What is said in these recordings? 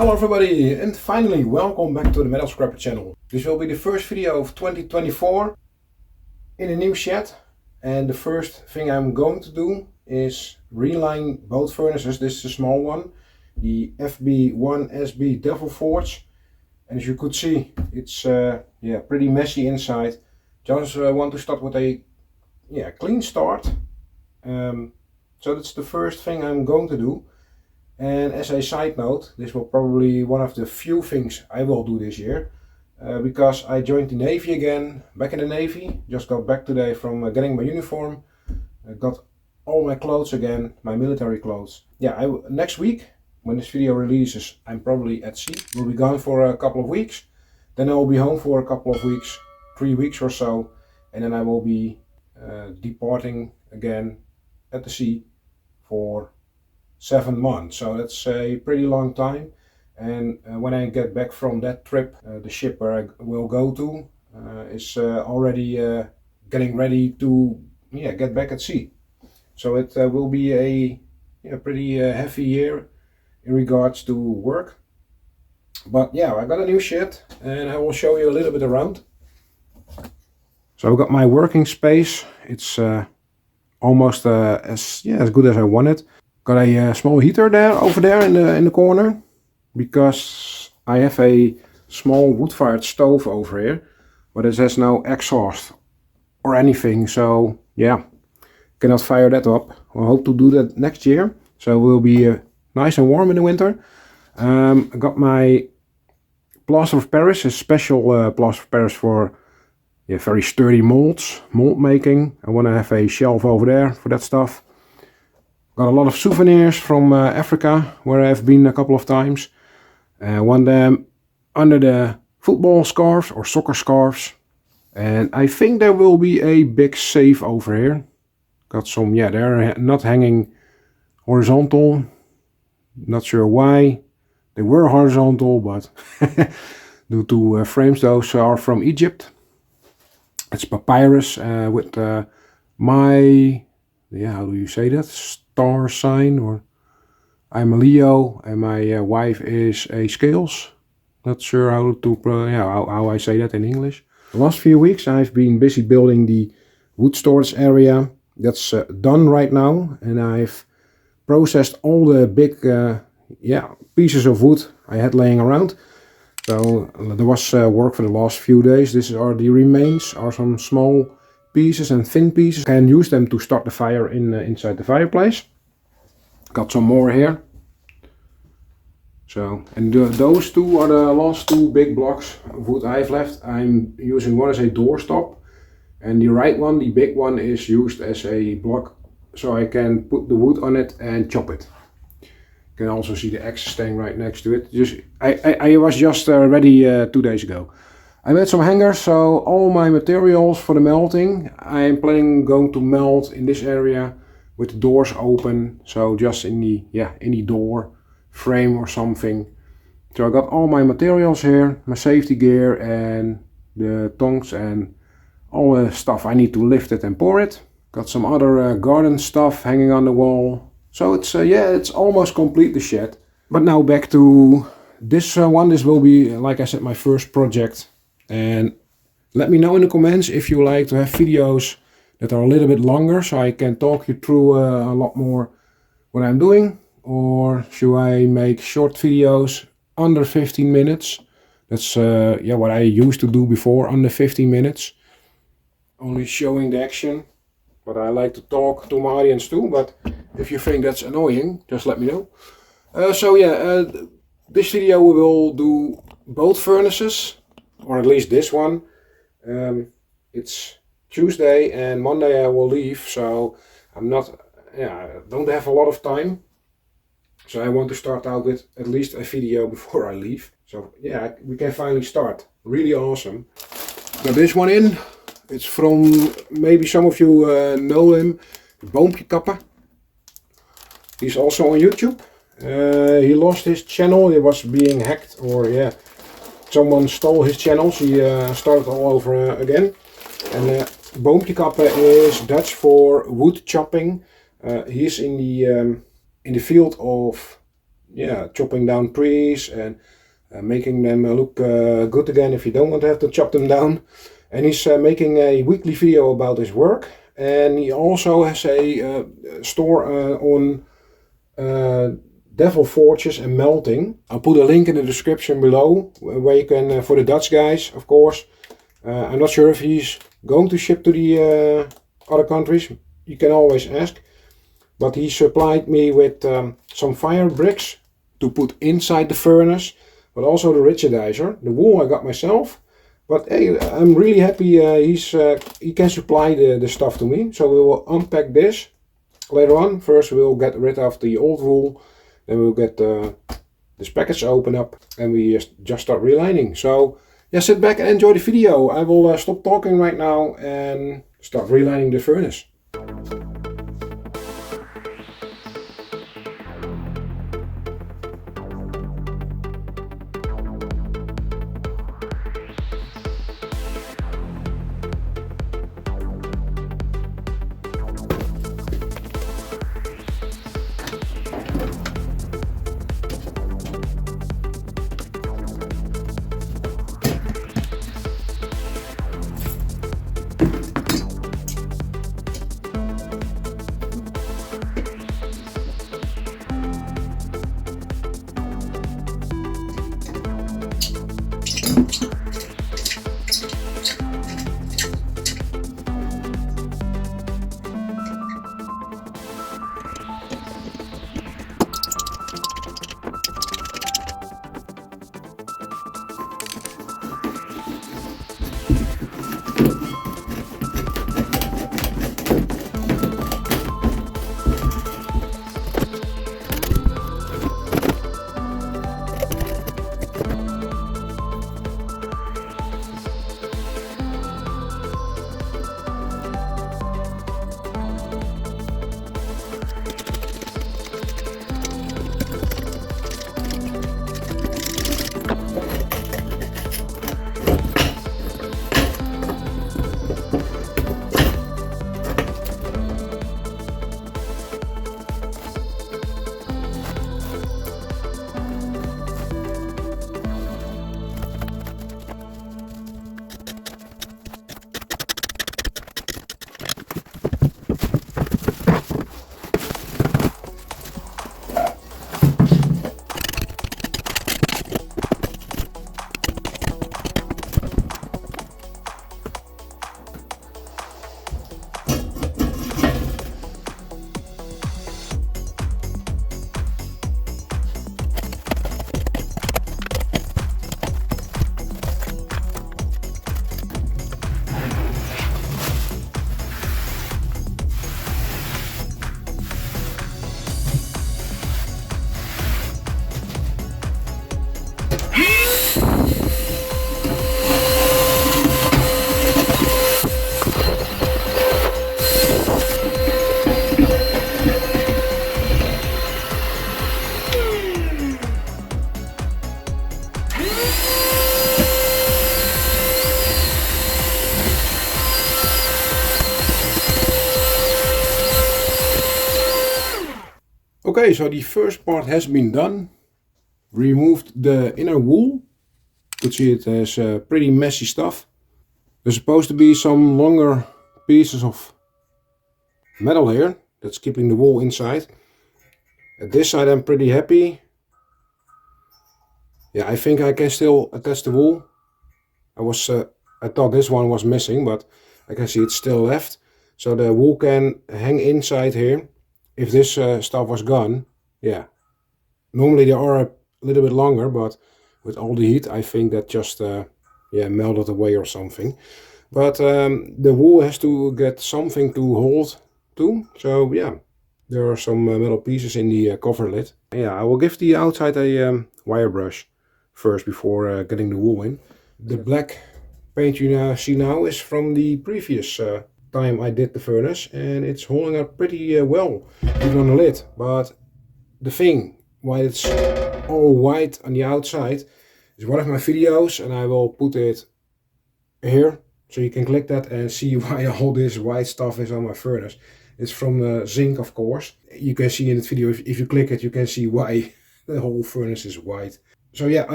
Hello everybody, and finally welcome back to the Metalscrapper channel. This will be the first video of 2024 in a new shed, and the first thing I'm going to do is reline both furnaces. This is a small one, the FB1SB Devil Forge, and as you could see, it's pretty messy inside. Just want to start with a clean start. So that's the first thing I'm going to do. And as a side note, this will probably one of the few things I will do this year, because I joined the Navy again, back in the Navy. Just got back today from getting my uniform. I got all my clothes again, my military clothes. Yeah, next week, when this video releases, I'm probably at sea. We'll be gone for a couple of weeks. Then I will be home for a couple of weeks, 3 weeks or so. And then I will be departing again at the sea for 7 months, so that's a pretty long time. And when I get back from that trip, the ship where I will go to is already getting ready to get back at sea. So it will be a pretty heavy year in regards to work. But yeah, I got a new shed and I will show you a little bit around. So I've got my working space. It's almost as good as I want it. Got a small heater over there in the corner, because I have a small wood-fired stove over here, but it has no exhaust or anything, so yeah, cannot fire that up. I hope to do that next year, so it will be nice and warm in the winter. I got my plaster of Paris, a special plaster of Paris for very sturdy mold making. I want to have a shelf over there for that stuff. Got a lot of souvenirs from Africa, where I've been a couple of times. One them under the football scarves or soccer scarves. And I think there will be a big safe over here. Got some, they're not hanging horizontal. Not sure why. They were horizontal, but due to frames, those are from Egypt. It's papyrus with my, how do you say that? Star sign, or I'm a Leo and my wife is a Scales. Not sure how I say that in English. The last few weeks I've been busy building the wood storage area. That's done right now, and I've processed all the big pieces of wood I had laying around. So there was work for the last few days. These are the remains, are some small pieces and thin pieces. Can use them to start the fire inside the fireplace. Got some more here. So, and those two are the last two big blocks of wood I've left. I'm using one as a doorstop, and the right one, the big one, is used as a block, so I can put the wood on it and chop it. You can also see the axe staying right next to it. I was just ready 2 days ago. I made some hangers, so all my materials for the melting, I am planning going to melt in this area with the doors open, so just in the door frame or something. So I got all my materials here, my safety gear and the tongs and all the stuff I need to lift it and pour it. Got some other garden stuff hanging on the wall. So it's it's almost complete, the shed. But now back to this one. This will be, like I said, my first project. And let me know in the comments if you like to have videos that are a little bit longer, so I can talk you through a lot more what I'm doing. Or should I make short videos under 15 minutes? That's what I used to do before, under 15 minutes. Only showing the action. But I like to talk to my audience too, but if you think that's annoying, just let me know. This video we will do both furnaces. Or at least this one. It's Tuesday and Monday I will leave, so I don't have a lot of time. So I want to start out with at least a video before I leave. So yeah, we can finally start. Really awesome. Got this one in. It's from, maybe some of you know him, Videopad. He's also on YouTube. He lost his channel. He was being hacked, or someone stole his channels. He started all over again. And Videopad is Dutch for wood chopping. He's in the field of yeah, chopping down trees and making them look good again if you don't want to have to chop them down. And he's making a weekly video about his work, and he also has a store on Devil Forges and melting. I'll put a link in the description below where you can, for the Dutch guys of course. I'm not sure if he's going to ship to the other countries, you can always ask. But he supplied me with some fire bricks to put inside the furnace, but also the rigidizer. The wool I got myself. But hey, I'm really happy he can supply the stuff to me. So we will unpack this later on. First we'll get rid of the old wool. Then we'll get this package open up and we just start relining. So yeah, sit back and enjoy the video. I will stop talking right now and start relining the furnace. Okay, so the first part has been done. Removed the inner wool. You could see it has pretty messy stuff. There's supposed to be some longer pieces of metal here. That's keeping the wool inside. At this side I'm pretty happy. Yeah, I think I can still attach the wool. I thought this one was missing, but I can see it's still left. So the wool can hang inside here. If this stuff was gone, yeah. Normally they are a little bit longer, but with all the heat, I think that just yeah, melted away or something. But the wool has to get something to hold to. So yeah, there are some metal pieces in the cover lid. Yeah, I will give the outside a wire brush first before getting the wool in. The black paint you now see now is from the previous time I did the furnace, and it's holding up pretty well even on the lid. But the thing why it's all white on the outside is one of my videos, and I will put it here so you can click that and see why all this white stuff is on my furnace. It's from zinc, of course. You can see in the video, if you click it, you can see why the whole furnace is white. So yeah,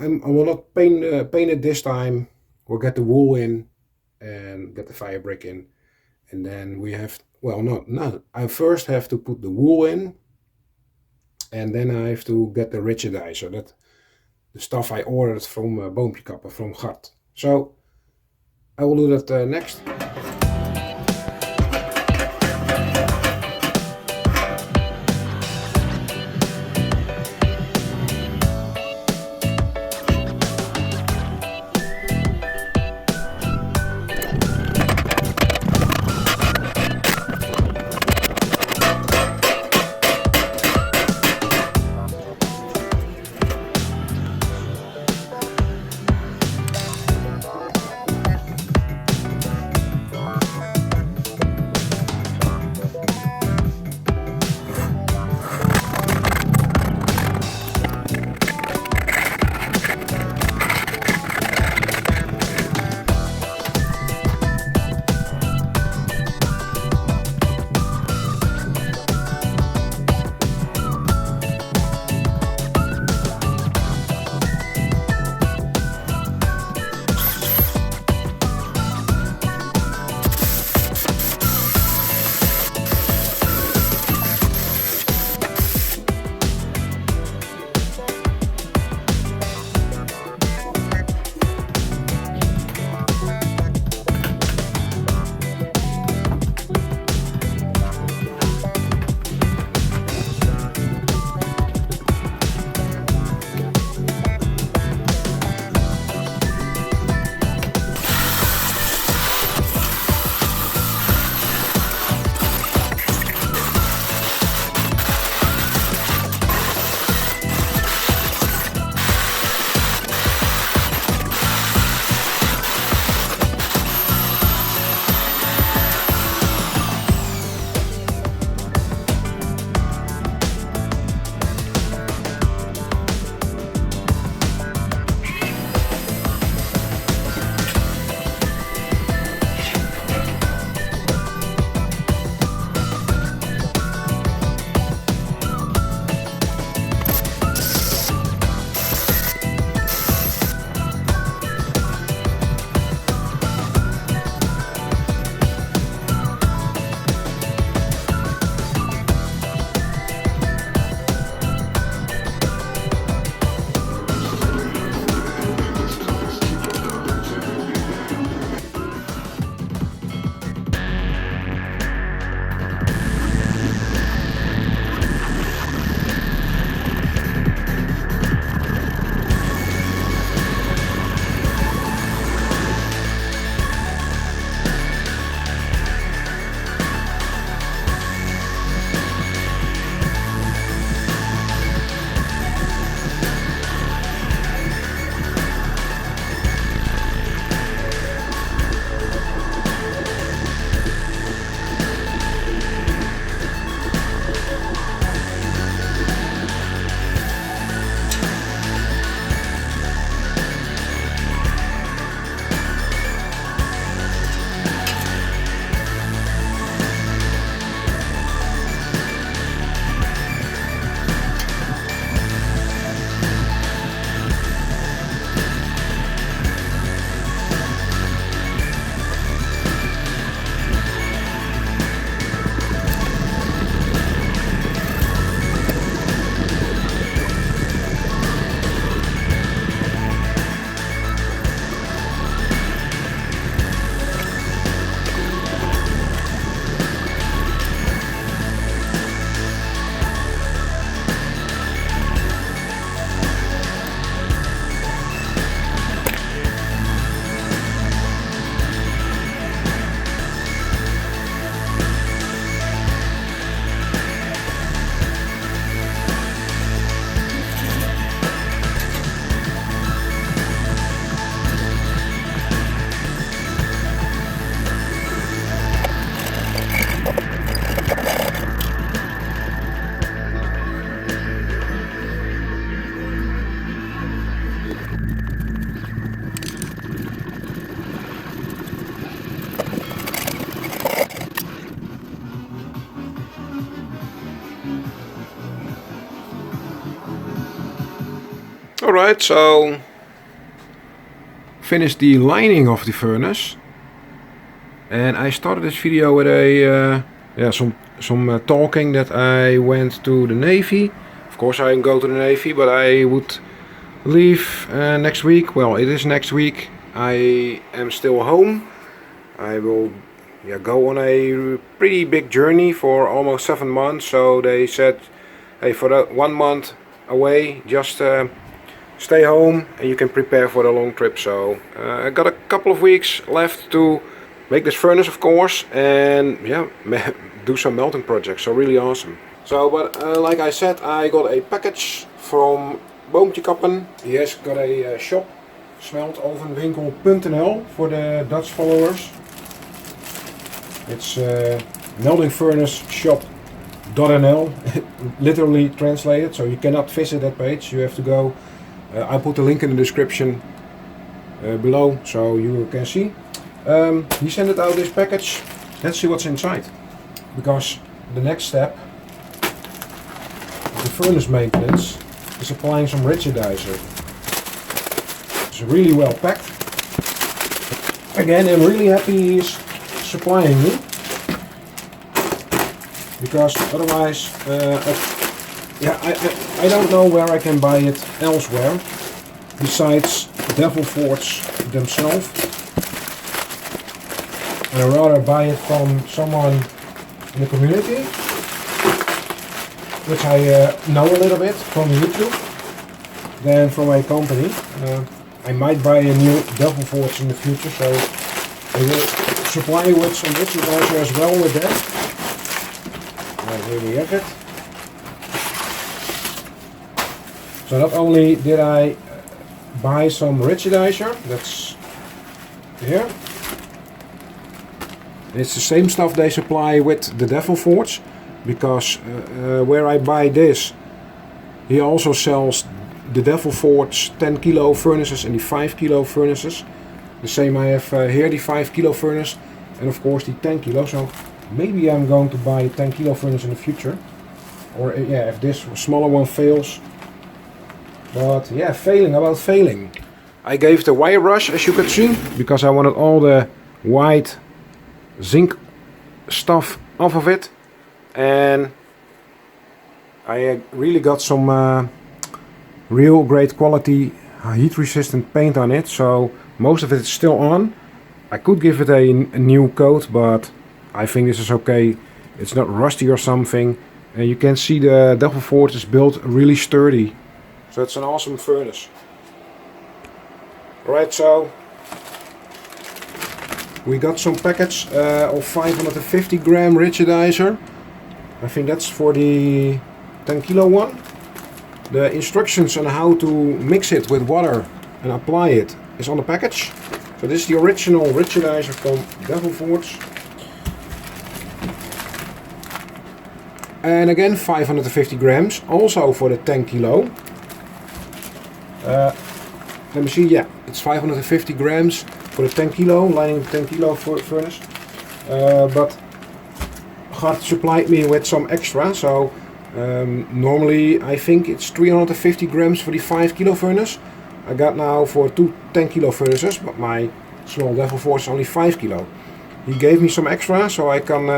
I will not paint it this time. We'll get the wool in and get the fire brick in, and then we have, well, no, I first have to put the wool in, and then I have to get the rigidizer, that the stuff I ordered from Boompjekapper, from Gart. So I will do that next. Alright, so finished the lining of the furnace, and I started this video with a some talking that I went to the Navy. Of course I go to the Navy, but I would leave next week. Well, it is next week. I am still home. I will go on a pretty big journey for almost 7 months. So they said, hey, for that 1 month away, just stay home and you can prepare for the long trip. So I got a couple of weeks left to make this furnace, of course, and yeah, do some melting projects. So really awesome. So, but like I said, I got a package from Boompje Kappen. He has got a shop, smeltovenwinkel.nl, for the Dutch followers. It's melting furnace shop.nl, literally translated, so you cannot visit that page. You have to go. I put the link in the description below so you can see. He sent out this package. Let's see what's inside, because the next step of the furnace maintenance is applying some rigidizer. It's really well packed. Again, I'm really happy he's supplying me, because otherwise I don't know where I can buy it elsewhere besides Devil Forge themselves. And I'd rather buy it from someone in the community, which I know a little bit from YouTube, than from a company. I might buy a new Devil Forge in the future, so I will supply you with some rigidizer as well with that. Here we have it. So not only did I buy some rigidizer, that's here. It's the same stuff they supply with the Devil Forge, because where I buy this, he also sells the Devil Forge 10 kilo furnaces and the 5 kilo furnaces. The same I have here, the 5 kilo furnace, and of course the 10 kilo. So maybe I'm going to buy a 10 kilo furnace in the future, or yeah, if this smaller one fails. But yeah, failing. I gave the wire brush, as you could see, because I wanted all the white zinc stuff off of it, and I really got some real great quality heat resistant paint on it, so most of it is still on. I could give it a new coat, but I think this is okay. It's not rusty or something, and you can see the Devil Forge is built really sturdy. So it's an awesome furnace. Right, so we got some packets of 550 gram rigidizer. I think that's for the 10 kilo one. The instructions on how to mix it with water and apply it is on the package. So this is the original rigidizer from Devil Forge. And again 550 grams, also for the 10 kilo. Let me see, yeah, it's 550 grams for the 10 kilo, lining the 10 kilo furnace. But God supplied me with some extra, so normally I think it's 350 grams for the 5 kilo furnace. I got now for 2 10 kilo furnaces, but my small Devil Forge is only 5 kilo. He gave me some extra, so I can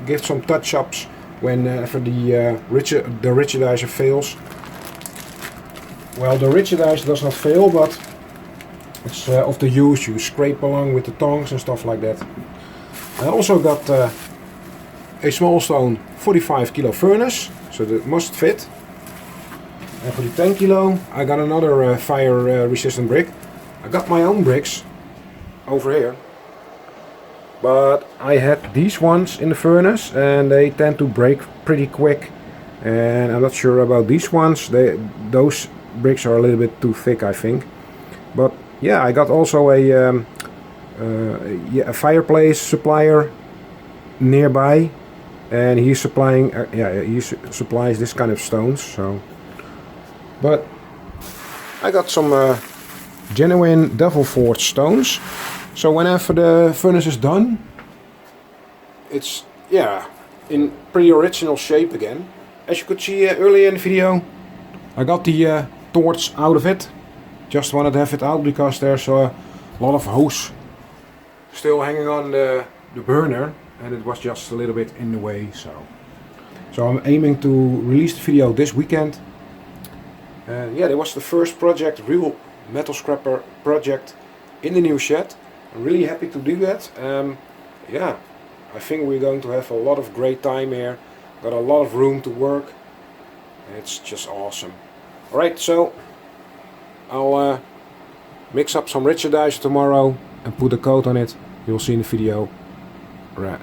give some touch-ups whenever the rigidizer fails. Well, the rigidizer does not fail, but it's of the use. You scrape along with the tongs and stuff like that. I also got a small stone 45 kilo furnace, so that must fit. And for the 10 kilo, I got another fire resistant brick. I got my own bricks over here, but I had these ones in the furnace and they tend to break pretty quick. And I'm not sure about these ones. Those bricks are a little bit too thick, I think. But yeah, I got also a fireplace supplier nearby, and he's supplying he supplies this kind of stones. So, but I got some genuine Devil Forge stones, so whenever the furnace is done, it's in pretty original shape again. As you could see earlier in the video, I got the torch out of it. Just wanted to have it out because there's a lot of hose still hanging on the burner, and it was just a little bit in the way. So I'm aiming to release the video this weekend. Yeah, that was the first project, real Metalscrapper project in the new shed. I'm really happy to do that. Yeah, I think we're going to have a lot of great time here. Got a lot of room to work. It's just awesome. Alright, so I'll mix up some rigidizer tomorrow and put a coat on it. You'll see in the video. Right.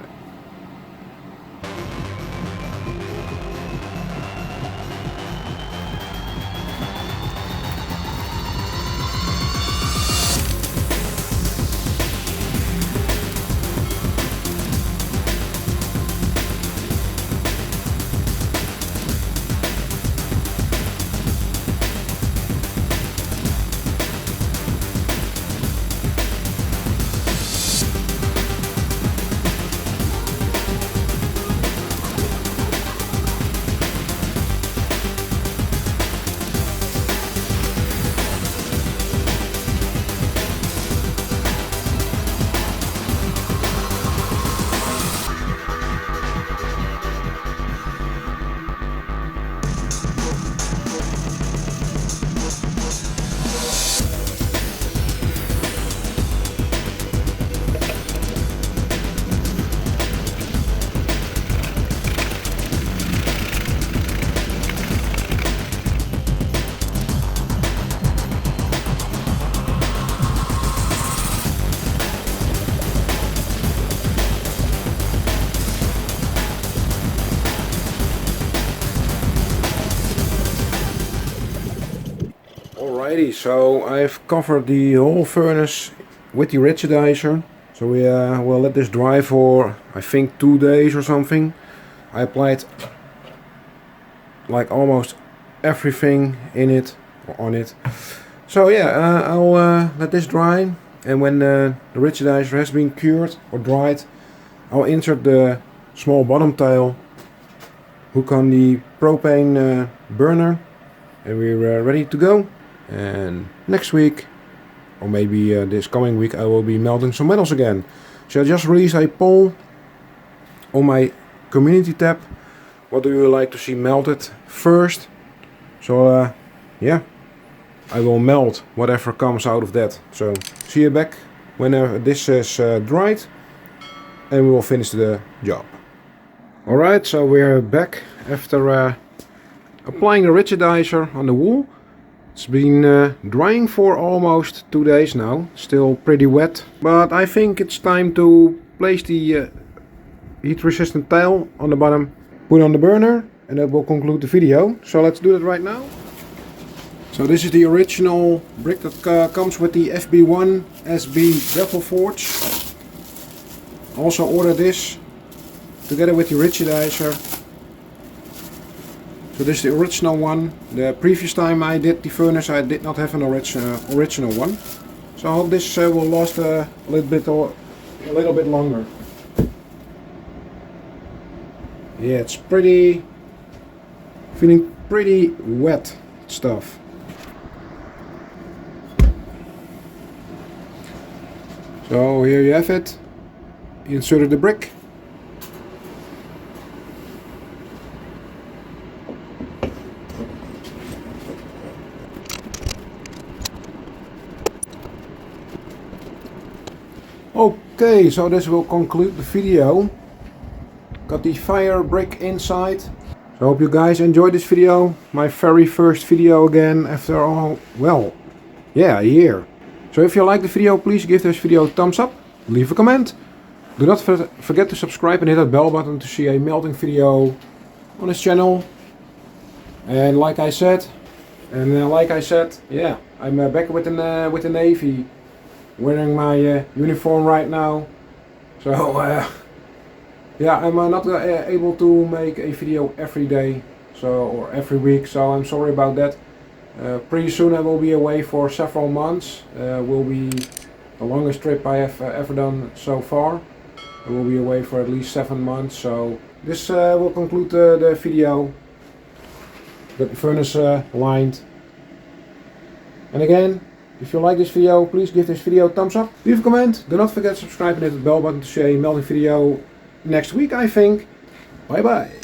Alrighty, so I've covered the whole furnace with the rigidizer. So we will let this dry for, I think, 2 days or something. I applied like almost everything in it or on it. So yeah, I'll let this dry, and when the rigidizer has been cured or dried, I'll insert the small bottom tail hook on the propane burner, and we're ready to go. And next week, or maybe this coming week, I will be melting some metals again. So I just released a poll on my community tab. What do you like to see melted first? So yeah, I will melt whatever comes out of that. So see you back whenever this is dried, and we will finish the job. Alright, so we're back after applying the rigidizer on the wool. It's been drying for almost 2 days now, still pretty wet, but I think it's time to place the heat resistant tile on the bottom, put on the burner, and that will conclude the video. So let's do that right now. So this is the original brick that comes with the FB1SB Devil Forge. Also ordered this together with the rigidizer. So this is the original one. The previous time I did the furnace, I did not have an original one. So I hope this will last a little bit longer. Yeah, it's feeling pretty wet stuff. So here you have it. Inserted the brick. Okay, so this will conclude the video. Got the fire brick inside. So I hope you guys enjoyed this video. My very first video again after all, well, yeah, a year. So if you like the video, please give this video a thumbs up, leave a comment. Do not forget to subscribe and hit that bell button to see a melting video on this channel. And like I said, yeah, I'm back with the Navy. Wearing my uniform right now, so yeah, I'm not able to make a video every day, or every week, so I'm sorry about that. Pretty soon I will be away for several months. Will be the longest trip I have ever done so far. I will be away for at least 7 months, so this will conclude the video. Got the furnace lined, And again, if you like this video, please give this video a thumbs up. Leave a comment. Do not forget to subscribe and hit the bell button to see a melting video next week, I think. Bye bye.